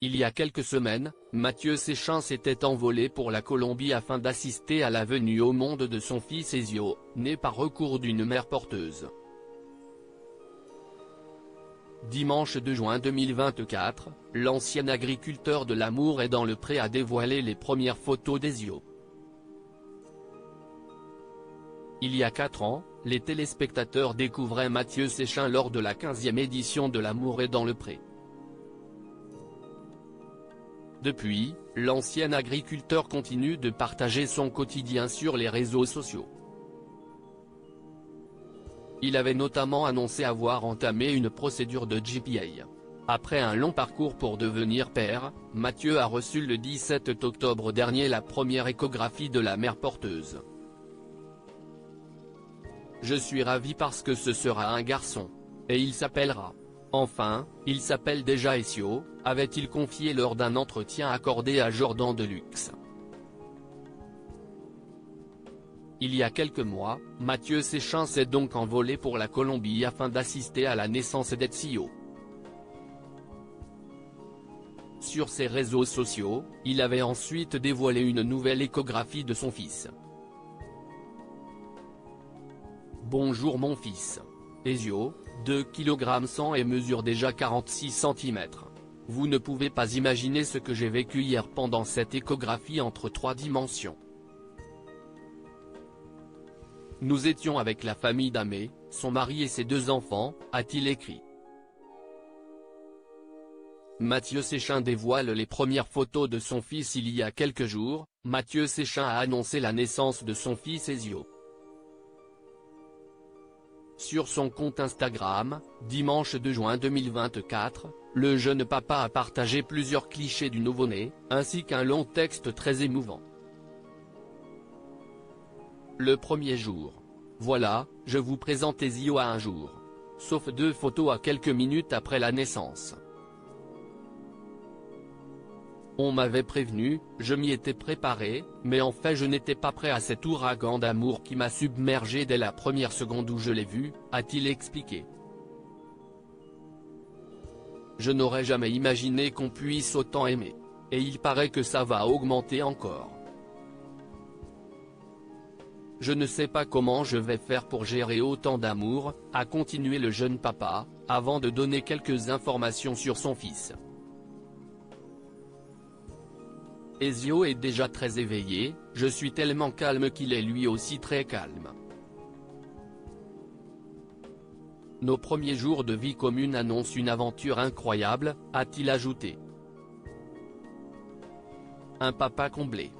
Il y a quelques semaines, Mathieu Séchin s'était envolé pour la Colombie afin d'assister à la venue au monde de son fils Ezio, né par recours d'une mère porteuse. Dimanche 2 juin 2024, l'ancien agriculteur de l'Amour et dans le Pré a dévoilé les premières photos d'Ezio. Il y a 4 ans, les téléspectateurs découvraient Mathieu Séchin lors de la 15e édition de l'Amour et dans le Pré. Depuis, l'ancien agriculteur continue de partager son quotidien sur les réseaux sociaux. Il avait notamment annoncé avoir entamé une procédure de GPA. Après un long parcours pour devenir père, Mathieu a reçu le 17 octobre dernier la première échographie de la mère porteuse. Je suis ravi parce que ce sera un garçon. Et il s'appellera. Enfin, il s'appelle déjà Ezio, avait-il confié lors d'un entretien accordé à Jordan Deluxe. Il y a quelques mois, Mathieu Séchin s'est donc envolé pour la Colombie afin d'assister à la naissance d'Ezio. Sur ses réseaux sociaux, il avait ensuite dévoilé une nouvelle échographie de son fils. Bonjour mon fils. Ezio, 2 kg 100 et mesure déjà 46 cm. Vous ne pouvez pas imaginer ce que j'ai vécu hier pendant cette échographie entre 3 dimensions. Nous étions avec la famille d'Amé, son mari et ses 2 enfants, a-t-il écrit. Mathieu Séchin dévoile les premières photos de son fils il y a quelques jours. Mathieu Séchin a annoncé la naissance de son fils Ezio. Sur son compte Instagram, dimanche 2 juin 2024, le jeune papa a partagé plusieurs clichés du nouveau-né, ainsi qu'un long texte très émouvant. Le premier jour. Voilà, je vous présente Ezio à un jour. Sauf 2 photos à quelques minutes après la naissance. On m'avait prévenu, je m'y étais préparé, mais en fait je n'étais pas prêt à cet ouragan d'amour qui m'a submergé dès la première seconde où je l'ai vu, a-t-il expliqué. Je n'aurais jamais imaginé qu'on puisse autant aimer. Et il paraît que ça va augmenter encore. Je ne sais pas comment je vais faire pour gérer autant d'amour, a continué le jeune papa, avant de donner quelques informations sur son fils. Ezio est déjà très éveillé, je suis tellement calme qu'il est lui aussi très calme. Nos premiers jours de vie commune annoncent une aventure incroyable, a-t-il ajouté. Un papa comblé.